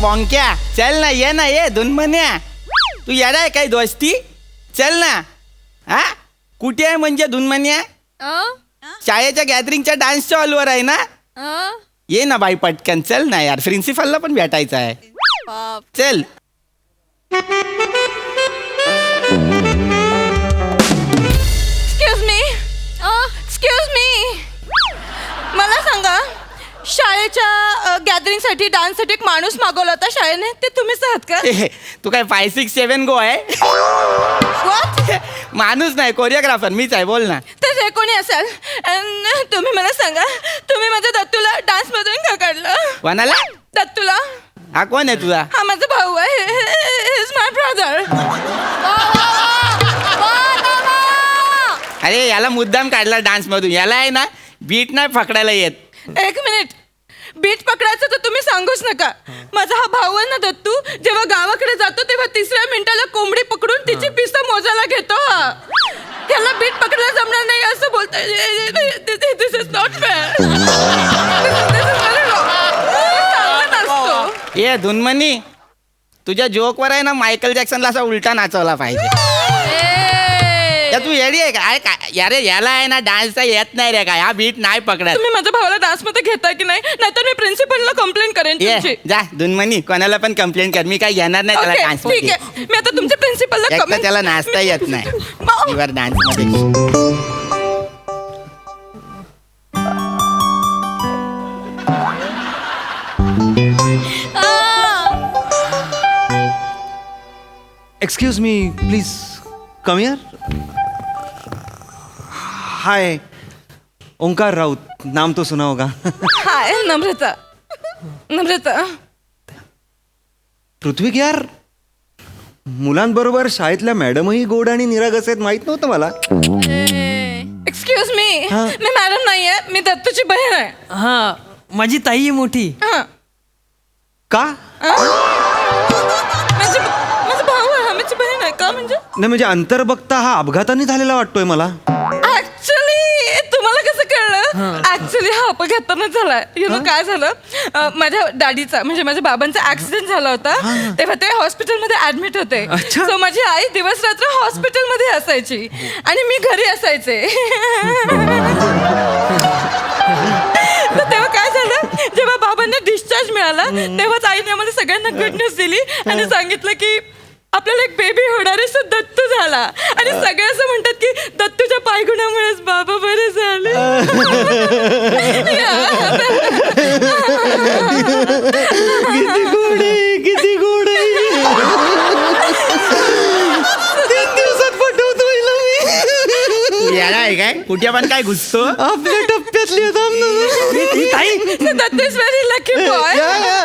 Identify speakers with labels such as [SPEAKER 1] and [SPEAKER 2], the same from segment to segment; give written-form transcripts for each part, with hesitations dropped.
[SPEAKER 1] वॉंक्या चल ना ये दुनमन्या तू येणार काय दोस्ती चल ना हा कुठे आहे म्हणजे दुनमन्या शाळेच्या गॅदरिंगच्या डान्सच्या हॉलवर आहे ना ये ना बाई पटकन चल ना यार प्रिन्सिपलला पण भेटायचं आहे चल
[SPEAKER 2] एक्सक्यूज मी मला सांगा शाळेच्या गॅदरिंगसाठी डान्ससाठी एक माणूस मागवला होता शाळेने ते तुम्हीच आहात का
[SPEAKER 1] तू काय 567 गो आहे
[SPEAKER 2] What?
[SPEAKER 1] माणूस नाही कोरिओग्राफर मीच आहे बोल ना
[SPEAKER 2] तर जे कोणी असेल तुम्ही मला सांगा तुम्ही माझ्या दत्तूला डान्स मधून का काढलं
[SPEAKER 1] कोणाला
[SPEAKER 2] दत्तूला
[SPEAKER 1] हा कोण आहे तुझा
[SPEAKER 2] हा माझा भाऊ आहे इज माय ब्रदर
[SPEAKER 1] अरे याला मुद्दाम काढला डान्स मधून याला आहे ना बीट नाही पकडायला येत
[SPEAKER 2] एक मिनिट बीट पकडायचं तर तुम्ही सांगूच नका माझा हा भाऊ आहे ना दत्तू जेव्हा गावाकडे जातो तेव्हा 3ऱ्या मिनिटाला कोंबडी पकडून तिची पिसं मोजायला घेतो हा त्याला बीट पकडायला जमणार नाही असं बोलतोय दिस इज नॉट फेअर
[SPEAKER 1] ये धुनमनी तुझ्या जोकवर आहे ना मायकल जॅक्सनला असा उलटा नाचवला पाहिजे या तू येडी आहे का यारे याला आहे ना डान्सचा येत नाही रे काय हा बीट नाही पकडत
[SPEAKER 2] तुम्ही माझ्या भावाला डान्स मध्ये घेता की नाही नाहीतर मी प्रिन्सिपलला कंप्लेंट करेन तुमची
[SPEAKER 1] जा धुनमनी कोणाला पण कंप्लेंट कर मी काय घेणार नाही त्याला डान्स
[SPEAKER 2] ठीक आहे मी आता तुमच्या प्रिन्सिपलला
[SPEAKER 1] मध्ये त्याला नाचता येत नाही इवर डान्स मध्ये
[SPEAKER 3] excuse me please come here hi Omkar Raut नाम तो सुना होगा
[SPEAKER 2] हाय नम्रता
[SPEAKER 3] पृथ्वी यार मुलांबरोबर शाळेतल्या मॅडमही गोड आणि निरागस आहेत माहित नव्हतं मला
[SPEAKER 2] एक्सक्यूज मी मी मॅडम नाहीये मी दत्तूची बहीण आहे
[SPEAKER 4] हा माझी ताई आहे मोठी
[SPEAKER 3] का
[SPEAKER 2] माझा भाऊ आहे माझी बहीण आहे का
[SPEAKER 3] म्हणजे अंतर बघता हा अपघाताने झालेला वाटतोय मला
[SPEAKER 2] ऍक्च्युली तुम्हाला कसं कळलं ऍक्च्युली हा अपघातानं झालाय काय झालं माझ्या डॅडीचा म्हणजे माझ्या बाबांचा ऍक्सिडेंट झाला होता तेव्हा ते हॉस्पिटलमध्ये ऍडमिट होते सो माझी आई दिवस रात्र हॉस्पिटलमध्ये असायची आणि मी घरी असायचे तर तेव्हा काय झालं जेव्हा बाबांना डिस्चार्ज मिळाला तेव्हाच आईने आम्हाला सगळ्यांना गुड न्यूज दिली आणि सांगितलं की आपल्याला एक बेबी होणार आहे सो दत्तू झाला आणि सगळे असं म्हणतात की दत्तूच्या पायगुणामुळेच बाबा बरे झाले
[SPEAKER 3] किती गोड
[SPEAKER 1] याला आहे काय कुठे पण काय घुसतो
[SPEAKER 3] आपल्या टप्प्यातली
[SPEAKER 2] Dattu is very lucky boy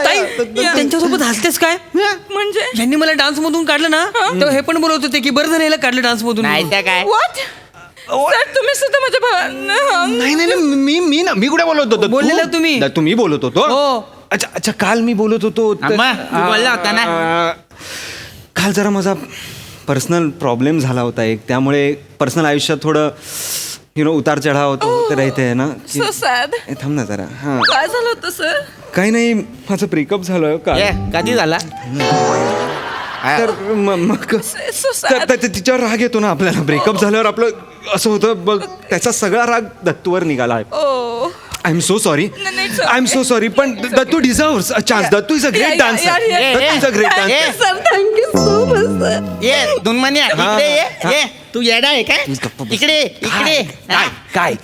[SPEAKER 4] ताई त्यांच्यासोबत हसतेस काय
[SPEAKER 2] म्हणजे
[SPEAKER 4] ज्यांनी मला डान्स मधून काढलं ना तेव्हा हे पण बोलत होते की बरं झालं याला काढलं डान्स मधून
[SPEAKER 1] नाही त्या काय
[SPEAKER 2] व्हॉट सर तुम्ही सुद्धा माझ्या भावांना
[SPEAKER 3] नाही मी कुठे बोलत होतो
[SPEAKER 4] बोललेला तुम्ही.
[SPEAKER 3] तुम्ही बोलत होतो
[SPEAKER 4] हो.
[SPEAKER 3] अच्छा काल मी बोलत होतो
[SPEAKER 1] बोलला होता ना
[SPEAKER 3] काल जरा माझा पर्सनल प्रॉब्लेम झाला होता एक त्यामुळे पर्सनल आयुष्यात थोडं उतार चढाव होत राहते ना
[SPEAKER 2] सो सॅड
[SPEAKER 3] थांब ना जरा हा
[SPEAKER 2] काय झालं होतं सर
[SPEAKER 3] काही नाही माझं ब्रेकअप झालं का
[SPEAKER 1] कधी झाला
[SPEAKER 3] तर मग
[SPEAKER 2] सो सॅड
[SPEAKER 3] तिच्यावर राग येतो ना आपल्याला ब्रेकअप झाल्यावर आपलं असं होतं बघ त्याचा सगळा राग दत्तूवर निघाला आहे
[SPEAKER 2] oh
[SPEAKER 3] I am so sorry I am so sorry पण Dattu deserves a chance Dattu is a great dancer Dattu is a great dancer
[SPEAKER 2] sir thank you so much sir
[SPEAKER 1] ये दुनमन्या इकडे ये तू येडा आहे काय इकडे
[SPEAKER 3] काय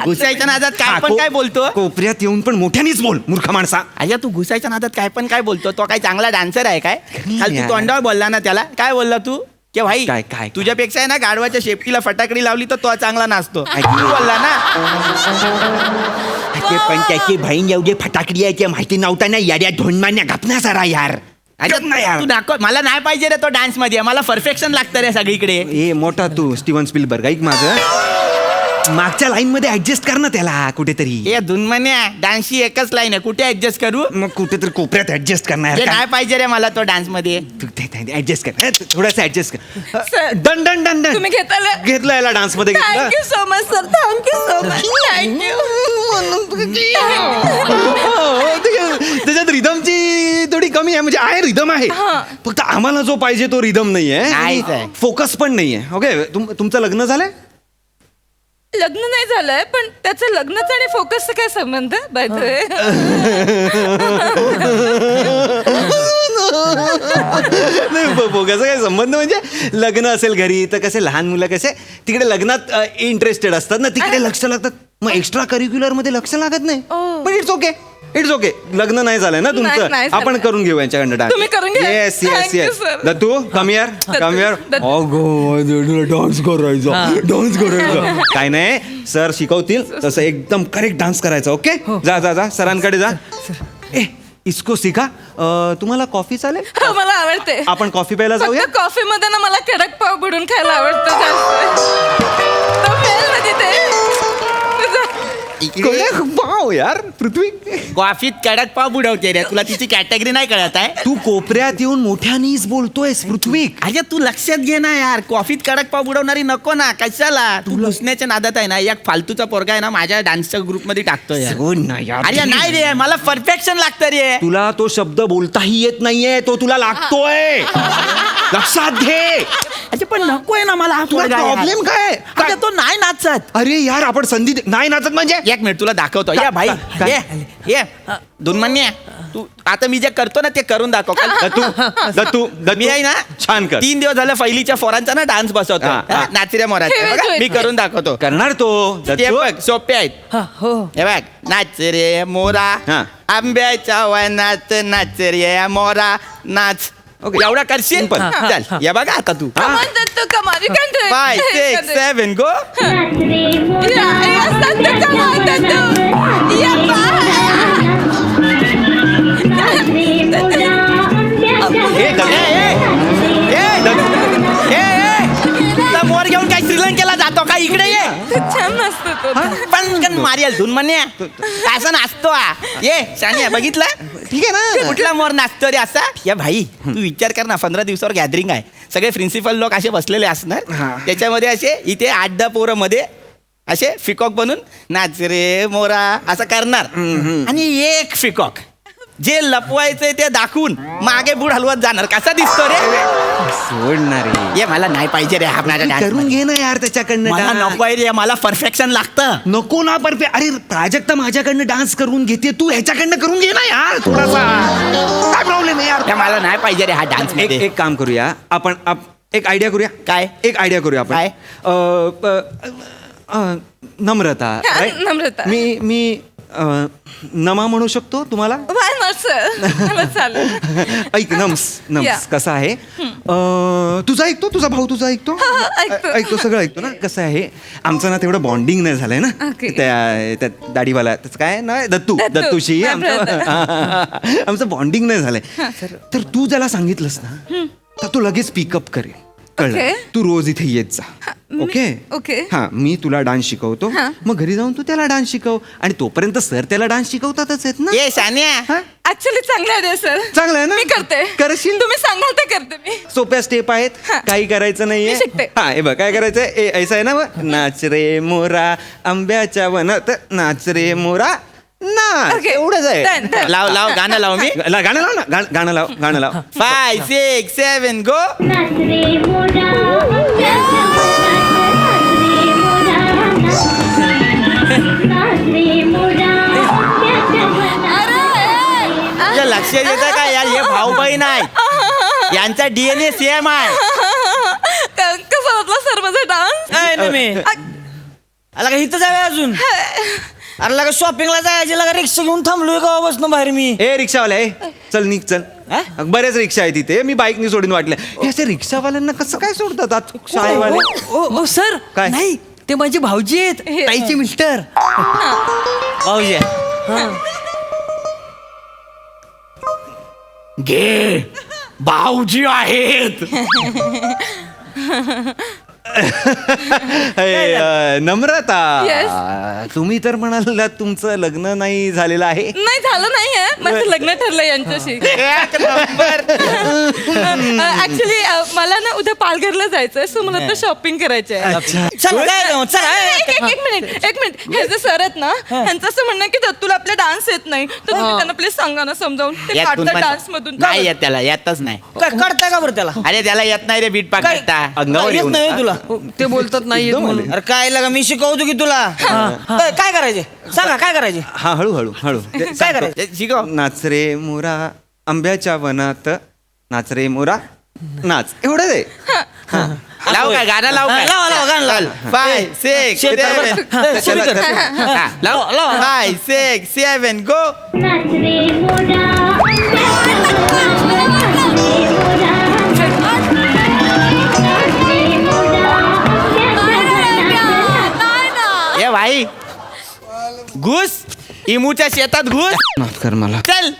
[SPEAKER 1] घुसायच्या नादात काय पण काय बोलतो
[SPEAKER 3] कोपऱ्यात येऊन पण मोठ्यानेच बोल मूर्ख माणसा
[SPEAKER 1] अरे तू घुसायच्या नादात काय पण काय बोलतो तो काय चांगला डान्सर आहे काय काल तू तोंडावर बोलला ना त्याला काय बोलला तू की भाई
[SPEAKER 3] काय
[SPEAKER 1] तुझ्यापेक्षा आहे ना गाढवाच्या शेपटीला फटाकडी लावली तर तो चांगला नाचतो तू बोलला ना
[SPEAKER 5] पण त्याची बहीण एवढी फटाकडी आहे माहिती नव्हता ना याड्या ढोणमान्या गपना जरा यार
[SPEAKER 1] तू दाखव मला नाही पाहिजे रे तो डान्स मध्ये मला परफेक्शन लागतं रे सगळीकडे
[SPEAKER 3] ए मोठा तू स्टीवन स्पिलबर्ग ऐक माझं मागच्या लाईन मध्ये ऍडजस्ट कर ना त्याला कुठेतरी
[SPEAKER 1] ए दुनमन्या डान्सची एकच लाईन आहे कुठे ऍडजस्ट करू
[SPEAKER 3] मग कुठेतरी कोपऱ्यात ऍडजस्ट करणार
[SPEAKER 1] नाही पाहिजे रे मला तो डान्स मध्ये
[SPEAKER 3] ऍडजस्ट कर थोडंसं ऍडजस्ट कर
[SPEAKER 2] sir
[SPEAKER 3] done done done done
[SPEAKER 2] तुम्ही घेतलं
[SPEAKER 3] घेतलं याला डान्स मध्ये घेतलं
[SPEAKER 2] thank you so much sir thank you so much thank you
[SPEAKER 3] त्याच्यात रिदमची थोडी कमी आहे म्हणजे आहे रिदम आहे फक्त आम्हाला जो पाहिजे तो रिदम नाहीये
[SPEAKER 1] नाहीच आहे.
[SPEAKER 3] फोकस पण नाहीये ओके तुमचं लग्न झालंय
[SPEAKER 2] लग्न नाही झालंय पण त्याचं लग्नाचा आणि फोकसचा काय संबंध बाय द वे
[SPEAKER 3] नाही फोकसचा काय संबंध म्हणजे लग्न असेल घरी तर कसे लहान मुलं कसे तिकडे लग्नात इंटरेस्टेड असतात ना तिकडे लक्ष लागतात मग एक्स्ट्रा करिक्युलर मध्ये लक्ष लागत नाही पण इट्स ओके लग्न नाही झालंय ना
[SPEAKER 2] नाही
[SPEAKER 3] तुमचं
[SPEAKER 2] झालंय.
[SPEAKER 3] आपण करून घेऊ यांच्याकडनं
[SPEAKER 2] तुम्ही करून घ्या.
[SPEAKER 3] Yes yes
[SPEAKER 2] Thank you,
[SPEAKER 3] yes
[SPEAKER 2] sir.
[SPEAKER 3] Dattu कमियर डान्स करायचा काय नाही सर शिकवतील तसं एकदम करेक्ट डान्स करायचा ओके जा जा जा सरांकडे जा ए इसको शिका तुम्हाला कॉफी चालेल
[SPEAKER 2] हो, मला आवडते
[SPEAKER 3] आपण कॉफी प्यायला जाऊया
[SPEAKER 2] फक्त कॉफी मध्ये ना मला कडक पाव बुडून खायला आवडतं जास्त तो मिळेल ना तिथे
[SPEAKER 3] वाव यार पृथ्वी
[SPEAKER 1] कॉफीत कडक पाव बुडवते रे तुला तिची कॅटेगरी नाही कळत आहे
[SPEAKER 3] तू कोपऱ्यात येऊन मोठ्यानीच बोलतोयस पृथ्वी
[SPEAKER 1] अरे तू लक्षात घे ना यार कॉफीत कडक पाव बुडवणारी नको ना कशाला तू घुसण्याच्या नादात आहे ना एक फालतूचा पोरगा आहे ना माझ्या डान्सच्या ग्रुप मध्ये टाकतोय यार.
[SPEAKER 3] हो ना यार.
[SPEAKER 1] अरे नाही रे मला परफेक्शन लागतं रे
[SPEAKER 3] तुला तो शब्द बोलताही येत नाहीये तो तुला लागतोय लक्षात घे
[SPEAKER 1] अरे पण नकोय ना मला हा
[SPEAKER 3] तुला
[SPEAKER 1] पोरगा यार.
[SPEAKER 3] प्रॉब्लेम काय
[SPEAKER 1] अरे तो नाही नाचत
[SPEAKER 3] अरे यार आपण संधी नाही नाचत म्हणजे
[SPEAKER 1] एक मिनिट तुला दाखवतो या भाई
[SPEAKER 3] काय?
[SPEAKER 1] ये दुन्मन्या तू आता मी जे करतो ना ते करून दाखव
[SPEAKER 3] दत्तू
[SPEAKER 1] मी आहे ना
[SPEAKER 3] छान कर
[SPEAKER 1] 3 दिवस झालं फैलीच्या फोरांचा ना डान्स बसवतो
[SPEAKER 3] हा, हा.
[SPEAKER 1] नाचऱ्या मोराच्या
[SPEAKER 2] ठेवेल,
[SPEAKER 1] बघा,
[SPEAKER 2] ठेवेल.
[SPEAKER 1] मी करून दाखवतो
[SPEAKER 3] करणार तो
[SPEAKER 1] ते
[SPEAKER 3] दत्तू
[SPEAKER 1] बघ सोपे आहेत
[SPEAKER 4] हो
[SPEAKER 1] हे बघ नाच रे मोरा
[SPEAKER 3] हा.
[SPEAKER 1] आंब्याच्या वनात नाच रे मोरा नाच
[SPEAKER 3] Okay.
[SPEAKER 1] एवढा करशील
[SPEAKER 3] Simple.
[SPEAKER 1] पण चल या बघा आता तू
[SPEAKER 2] Come on, Dattu, come on, you can do it.
[SPEAKER 1] 5
[SPEAKER 2] You
[SPEAKER 1] 6
[SPEAKER 2] can do it.
[SPEAKER 1] 7 go
[SPEAKER 2] Yeah, yes, Dattu, come on, Dattu. Yeah, bye.
[SPEAKER 1] मोर घेऊन काय श्रीलंकेला जातो का इकडे ये
[SPEAKER 2] ते छान नसतं तो.
[SPEAKER 1] पण मारियल धुन म्हणे असं नाचतो हा ये शानिया बघितलं
[SPEAKER 3] ठीक आहे ना
[SPEAKER 1] कुठला मोर नाचतो रे असा या भाई तू विचार कर ना 15 दिवसावर गॅदरिंग आहे सगळे प्रिन्सिपल लोक असे बसलेले असणार
[SPEAKER 3] हा.
[SPEAKER 1] त्याच्यामध्ये असे इथे 8-10 पोरं मध्ये असे फिकॉक बनून नाच रे मोरा असं करणार आणि एक फिकॉक जे लपवायचंय ते दाखवून मागे बुड हलवत जाणार कसा दिसतो रे
[SPEAKER 3] सोडणार
[SPEAKER 1] ये मला नाही पाहिजे रे हा माझा dance.
[SPEAKER 3] करून घे ना यार त्याच्याकडनं
[SPEAKER 1] मला
[SPEAKER 3] dance.
[SPEAKER 1] नको आहे रे मला परफेक्शन लागतं
[SPEAKER 3] नको ना परफेक्ट अरे प्राजक्ता माझ्याकडनं डान्स करून घेते तू ह्याच्याकडनं करून घे ना यार थोडासा काय प्रॉब्लेम आहे यार
[SPEAKER 1] हे मला नाही पाहिजे रे हा डान्स
[SPEAKER 3] एक एक काम करूया आपण एक आयडिया करूया
[SPEAKER 1] काय?
[SPEAKER 3] एक आयडिया करूया आपण
[SPEAKER 1] काय?
[SPEAKER 3] नम्रता
[SPEAKER 2] हा,
[SPEAKER 3] right?
[SPEAKER 2] नम्रता.
[SPEAKER 3] मी नमा म्हणू शकतो तुम्हाला
[SPEAKER 2] Why not, sir? मला चालेल.
[SPEAKER 3] ऐक नम्स
[SPEAKER 2] Yeah.
[SPEAKER 3] कसं आहे तुझा ऐकतो तुझा भाऊ तुझा ऐकतो
[SPEAKER 2] ऐकतो.
[SPEAKER 3] ऐकतो सगळं ऐकतो ना कसं आहे आमचं ना तेवढं बॉन्डिंग नाही झालंय ना
[SPEAKER 2] Okay.
[SPEAKER 3] त्या दाढीवाला त्याचं काय नाव आहे दत्तू
[SPEAKER 2] दत्तू,
[SPEAKER 3] दत्तूशी
[SPEAKER 2] my
[SPEAKER 3] आमचं आमचं बॉन्डिंग नाही झालंय तर तू ज्याला सांगितलंस ना तर तो लगेच पिकअप करेल कळलं
[SPEAKER 2] Okay.
[SPEAKER 3] तू रोज इथे येत जा ओके
[SPEAKER 2] okay.
[SPEAKER 3] हा मी तुला डान्स शिकवतो मग घरी जाऊन तू त्याला डान्स शिकव आणि तोपर्यंत सर त्याला डान्स शिकवतातच आहेत ना
[SPEAKER 1] ये शान्या
[SPEAKER 3] हा?
[SPEAKER 2] ऍक्च्युली चांगलं आहे सर
[SPEAKER 3] चांगलं आहे ना?
[SPEAKER 2] मी करते
[SPEAKER 3] करशील?
[SPEAKER 2] तुम्ही सांगाल ते करते मी
[SPEAKER 3] सोप्या स्टेप आहेत
[SPEAKER 2] हा.
[SPEAKER 3] काही करायचं नाहीये
[SPEAKER 2] मी शिकते.
[SPEAKER 3] हा हे बघ काय करायचंय ऐसा आहे ना बघ. नाच रे मोरा आंब्याच्या वनात नाच रे मोरा नाच
[SPEAKER 2] Okay.
[SPEAKER 3] एवढंच आहे
[SPEAKER 2] Done, done.
[SPEAKER 1] लाव लाव गाणं लाव मी
[SPEAKER 3] गाणं लाव ना गाणं लाव गाणं लाव
[SPEAKER 1] 5 6 7 गो तुझ्या लक्ष येतं का यार हे भाऊ बहीण आहे यांचा DNA सेम आहे
[SPEAKER 2] कसं वाटलं सर माझा डान्स
[SPEAKER 4] आला का इथं जावे अजून अरे लगा शॉपिंगला जायचे लगा रिक्षा घेऊन थांबलोय का बसनो बाहेर मी
[SPEAKER 3] ए रिक्षावाला ए चल निघ चल बरेच रिक्षा आहे तिथे मी बाईकनी सोडून वाटलं हे असे रिक्षावाल्यांना कसं काय सोडतात आज शाळेवाले
[SPEAKER 4] ओ सर
[SPEAKER 3] काय?
[SPEAKER 4] नाही ते माझे भाऊजी आहेत
[SPEAKER 2] हे.
[SPEAKER 4] ताईचे मिस्टर
[SPEAKER 1] भाऊजी घे भाऊजी आहेत
[SPEAKER 3] नम्रता
[SPEAKER 2] Yes.
[SPEAKER 3] तुम्ही तर म्हणाल तुमचं लग्न नाही झालेलं आहे.
[SPEAKER 2] नाही झालं नाहीये माझं लग्न ठरलं यांच्याशी
[SPEAKER 1] एक नंबर.
[SPEAKER 2] ऍक्च्युली मला ना उद्या पालघरला जायचंय सो मला तर शॉपिंग करायची आहे
[SPEAKER 4] चला काय मग, चला
[SPEAKER 2] एक मिनिट हे जे सर आहेत ना ह्यांचं असं म्हणणं आहे की दत्तूला आपला डान्स येत नाही तर तुम्ही त्यांना प्लीज सांगा ना समजावून ते
[SPEAKER 1] यात
[SPEAKER 2] काढतात
[SPEAKER 1] दुन्मन-
[SPEAKER 2] डान्स मधून
[SPEAKER 1] नाही येत त्याला येतच नाही.
[SPEAKER 4] काय काढताय का बरं त्याला
[SPEAKER 1] अरे त्याला येत नाही रे बीट पाक
[SPEAKER 4] काय?
[SPEAKER 1] करता.
[SPEAKER 3] अंगावर
[SPEAKER 4] येत
[SPEAKER 3] येऊन
[SPEAKER 4] नाही तुला
[SPEAKER 6] ते बोलतात नाही येत म्हणून.
[SPEAKER 4] अरे काय लागा मी शिकवतो की तुला काय करायचे सांगा काय करायचे
[SPEAKER 3] हा हळू
[SPEAKER 4] काय करायचं
[SPEAKER 1] ते शिकव.
[SPEAKER 3] नाच रे मोरा आंब्याच्या वनात नाच रे मोरा नाच एवढं आहे.
[SPEAKER 1] लाव काय गाणं लाव काय
[SPEAKER 4] लावा लावा गाणं लावा
[SPEAKER 1] 5 6
[SPEAKER 4] शेत
[SPEAKER 1] 7
[SPEAKER 4] शेत कर.
[SPEAKER 1] लाव
[SPEAKER 4] लाव.
[SPEAKER 1] 5 6 7 गो.
[SPEAKER 7] नाच रे मोरा
[SPEAKER 1] ये भाई घुस इमूच्या शेतात घुस
[SPEAKER 3] माफ कर मला
[SPEAKER 1] चल